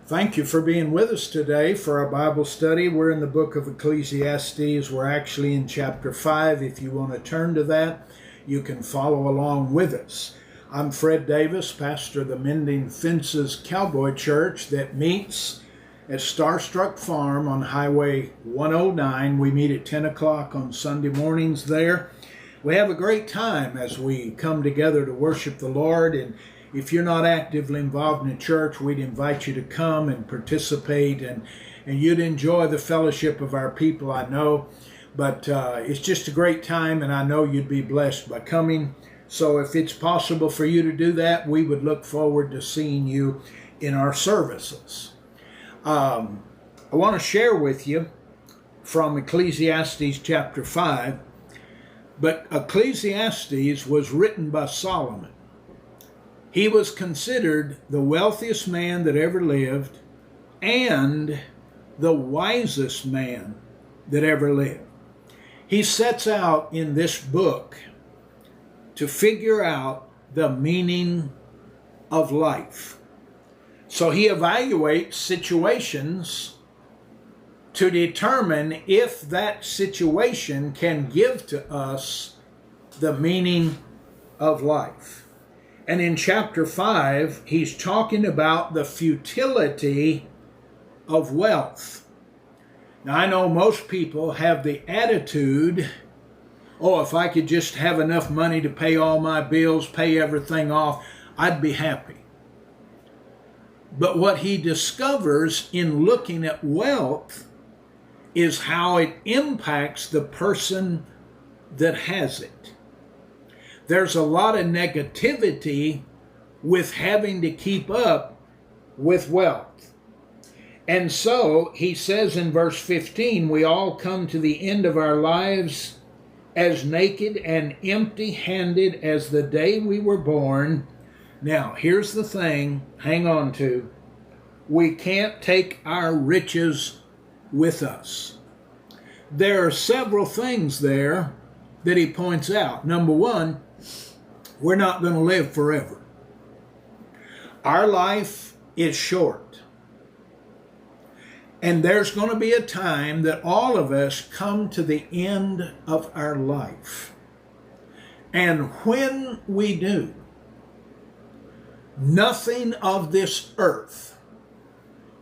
Thank you for being with us today for our Bible study. We're in the book of Ecclesiastes. We're actually in chapter 5. If you want to turn to that, you can follow along with us. I'm Fred Davis, pastor of the Mending Fences Cowboy Church that meets at Starstruck Farm on Highway 109. We meet at 10 o'clock on Sunday mornings there. We have a great time as we come together to worship the Lord, and if you're not actively involved in the church, we'd invite you to come and participate, and you'd enjoy the fellowship of our people, I know. But it's just a great time, and I know you'd be blessed by coming. So if it's possible for you to do that, we would look forward to seeing you in our services. I want to share with you from Ecclesiastes chapter 5, but Ecclesiastes was written by Solomon. He was considered the wealthiest man that ever lived and the wisest man that ever lived. He sets out in this book to figure out the meaning of life. So he evaluates situations to determine if that situation can give to us the meaning of life. And in chapter 5, he's talking about the futility of wealth. Now, I know most people have the attitude, oh, if I could just have enough money to pay all my bills, pay everything off, I'd be happy. But what he discovers in looking at wealth is how it impacts the person that has it. There's a lot of negativity with having to keep up with wealth. And so he says in verse 15, we all come to the end of our lives as naked and empty-handed as the day we were born. Now, here's the thing, hang on to. We can't take our riches with us. There are several things there that he points out. Number one, we're not going to live forever. Our life is short. And there's going to be a time that all of us come to the end of our life. And when we do, nothing of this earth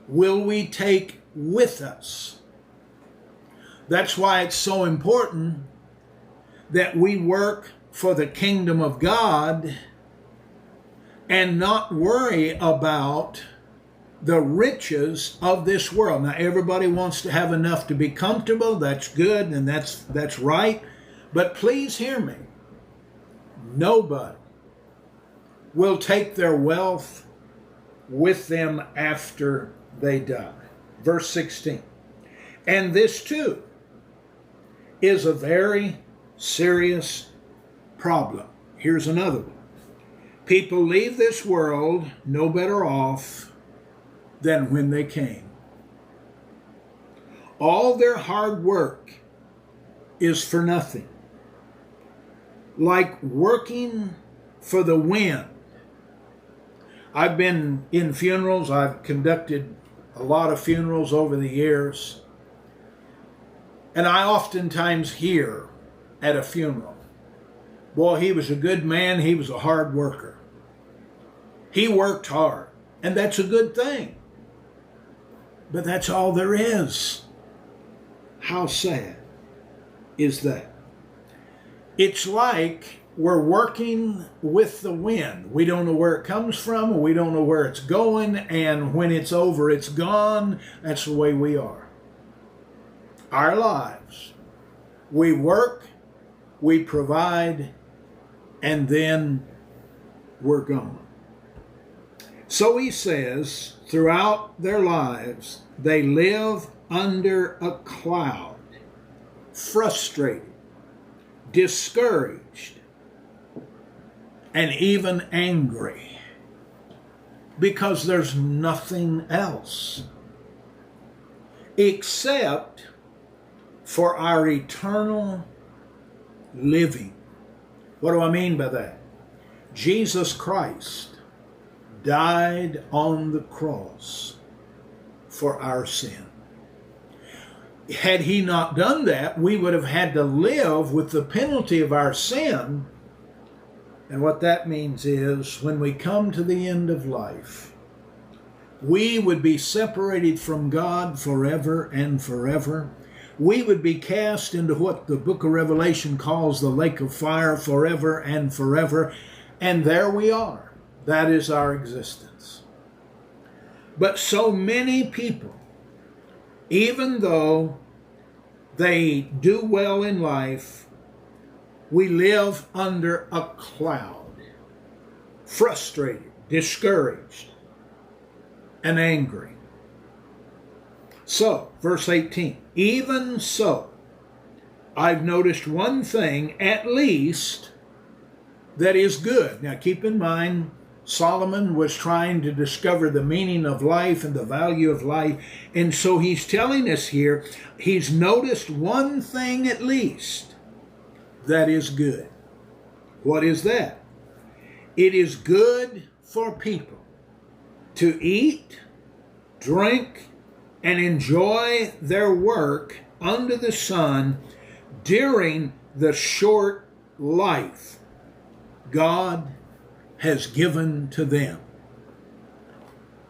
will we take with us. That's why it's so important that we work for the kingdom of God and not worry about the riches of this world. Now, everybody wants to have enough to be comfortable. That's good, and that's right. But please hear me. Nobody will take their wealth with them after they die. Verse 16. And this too is a very serious problem. Here's another one. People leave this world no better off than when they came. All their hard work is for nothing. Like working for the wind. I've been in funerals. I've conducted a lot of funerals over the years. And I oftentimes hear at a funeral, boy, he was a good man, he was a hard worker. He worked hard, and that's a good thing. But that's all there is. How sad is that? It's like we're working with the wind. We don't know where it comes from, we don't know where it's going, and when it's over, it's gone. That's the way we are. Our lives, we work, we provide, and then we're gone. So he says, throughout their lives, they live under a cloud, frustrated, discouraged, and even angry, because there's nothing else except for our eternal living. What do I mean by that? Jesus Christ died on the cross for our sin. Had he not done that, we would have had to live with the penalty of our sin. And what that means is, when we come to the end of life, we would be separated from God forever and forever. We would be cast into what the book of Revelation calls the lake of fire forever and forever. And there we are. That is our existence. But so many people, even though they do well in life, we live under a cloud, frustrated, discouraged, and angry. So, verse 18, even so, I've noticed one thing at least that is good. Now keep in mind, Solomon was trying to discover the meaning of life and the value of life. And so he's telling us here, he's noticed one thing at least that is good. What is that? It is good for people to eat, drink, and enjoy their work under the sun during the short life God has given to them.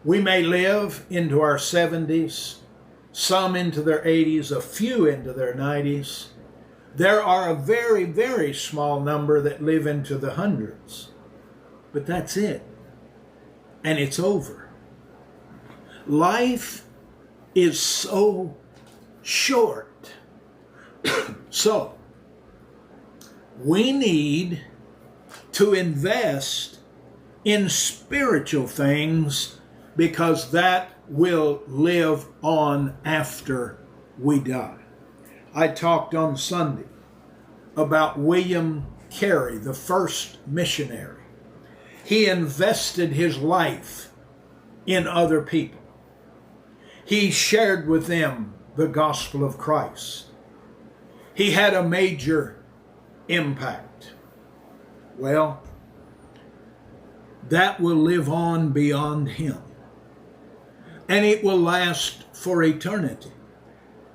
We may live into our 70s, some into their 80s, a few into their 90s. There are a very, very small number that live into the hundreds. But that's it. And it's over. Life is so short. So, we need to invest in spiritual things, because that will live on after we die. I talked on Sunday about William Carey, the first missionary. He invested his life in other people. He shared with them the gospel of Christ. He had a major impact. Well, that will live on beyond him, and it will last for eternity.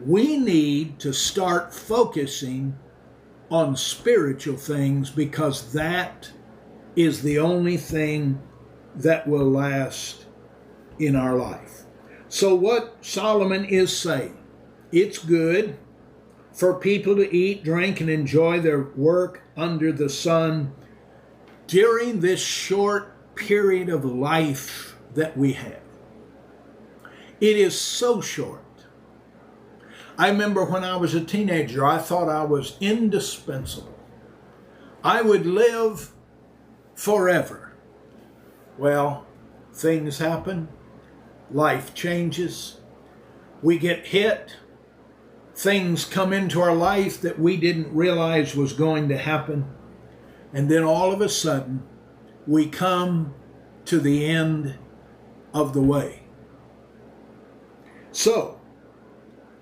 We need to start focusing on spiritual things, because that is the only thing that will last in our life. So what Solomon is saying, it's good for people to eat, drink, and enjoy their work under the sun during this short period of life that we have. It is so short. I remember when I was a teenager, I thought I was indispensable. I would live forever. Well, things happen. Life changes. We get hit. Things come into our life that we didn't realize was going to happen. And then all of a sudden, we come to the end of the way. So,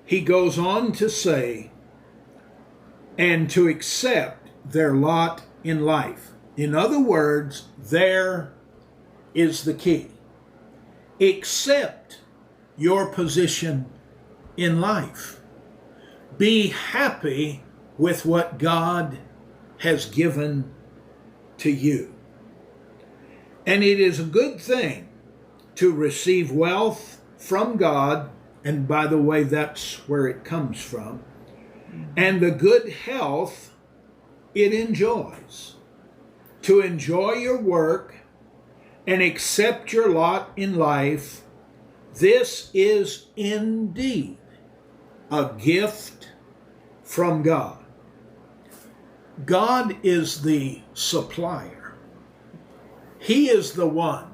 he goes on to say, and to accept their lot in life. In other words, there is the key. Accept your position in life. Be happy with what God has given to you. And it is a good thing to receive wealth from God, and by the way, that's where it comes from, and the good health it enjoys. To enjoy your work and accept your lot in life, this is indeed a gift from God. God is the supplier. He is the one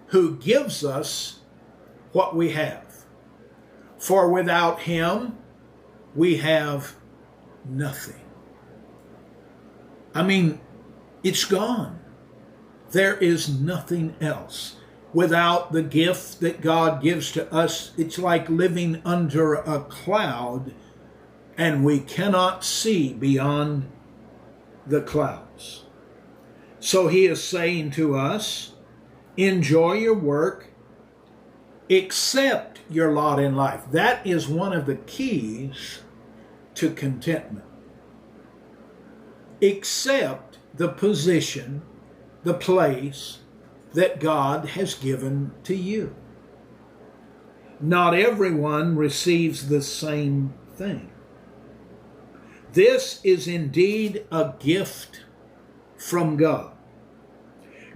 who gives us what we have. For without him, we have nothing. I mean, it's gone. There is nothing else. Without the gift that God gives to us, it's like living under a cloud, and we cannot see beyond the clouds. So he is saying to us, enjoy your work, Accept your lot in life. That is one of the keys to contentment. Accept the position, the place that God has given to you. Not everyone receives the same thing. This is indeed a gift from God.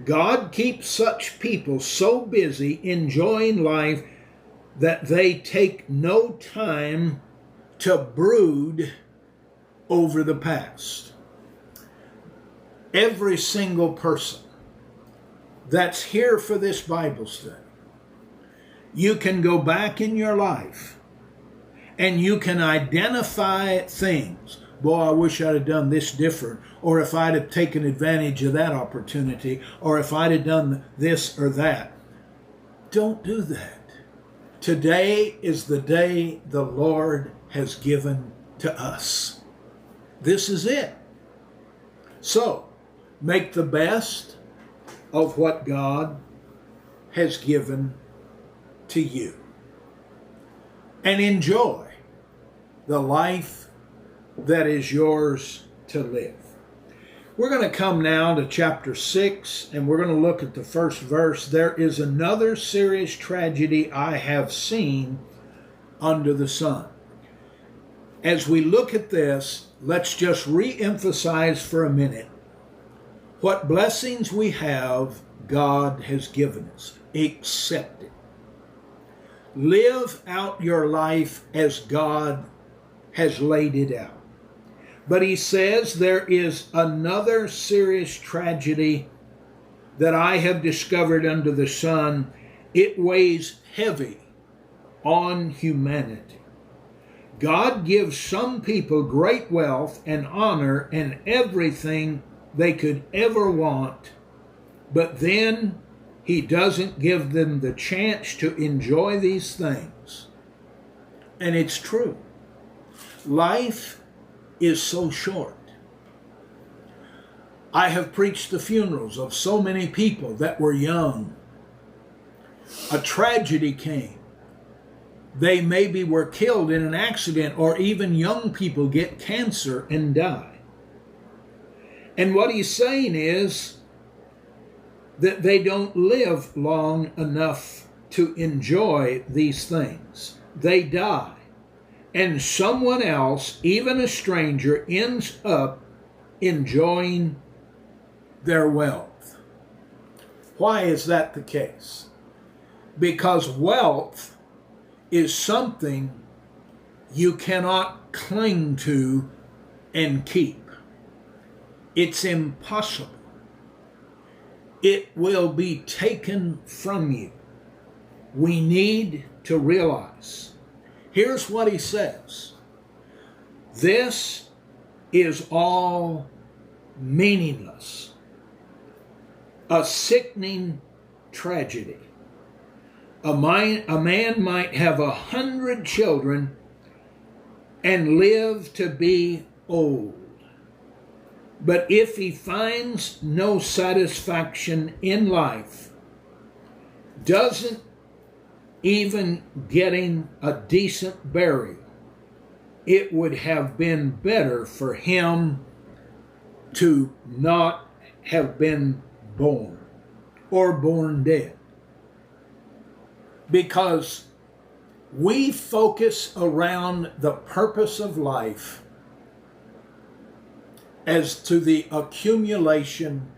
God keeps such people so busy enjoying life that they take no time to brood over the past. Every single person that's here for this Bible study, you can go back in your life and you can identify things. Boy, I wish I'd have done this different, or if I'd have taken advantage of that opportunity, or if I'd have done this or that. Don't do that. Today is the day the Lord has given to us. This is it. So, make the best of what God has given to you. And enjoy the life that is yours to live. We're going to come now to chapter 6, and we're going to look at the first verse. There is another serious tragedy I have seen under the sun. As we look at this, let's just re-emphasize for a minute what blessings we have God has given us. Accept it. Live out your life as God has laid it out. But he says there is another serious tragedy that I have discovered under the sun. It weighs heavy on humanity. God gives some people great wealth and honor and everything they could ever want, but then he doesn't give them the chance to enjoy these things. And it's true. Life is so short. I have preached the funerals of so many people that were young. A tragedy came. They maybe were killed in an accident, or even young people get cancer and die. And what he's saying is that they don't live long enough to enjoy these things. They die. And someone else, even a stranger, ends up enjoying their wealth. Why is that the case? Because wealth is something you cannot cling to and keep. It's impossible. It will be taken from you. We need to realize. Here's what he says. This is all meaningless. A sickening tragedy. A man might have 100 children and live to be old. But if he finds no satisfaction in life, doesn't even getting a decent burial, it would have been better for him to not have been born or born dead. Because we focus around the purpose of life as to the accumulation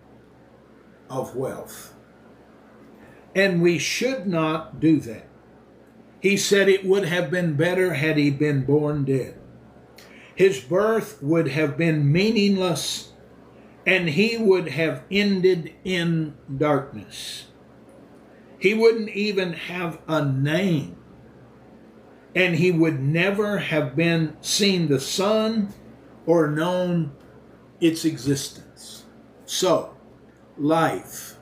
of wealth. And we should not do that. He said it would have been better had he been born dead. His birth would have been meaningless, and he would have ended in darkness. He wouldn't even have a name, and he would never have been seen the sun or known its existence. So, life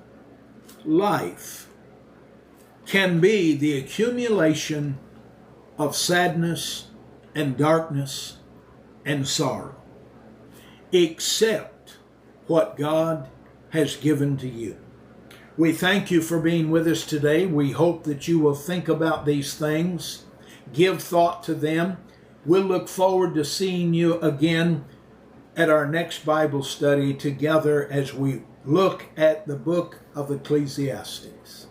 can be the accumulation of sadness and darkness and sorrow. Accept what God has given to you. We thank you for being with us today. We hope that you will think about these things, give thought to them. We'll look forward to seeing you again at our next Bible study together as we look at the book of Ecclesiastes.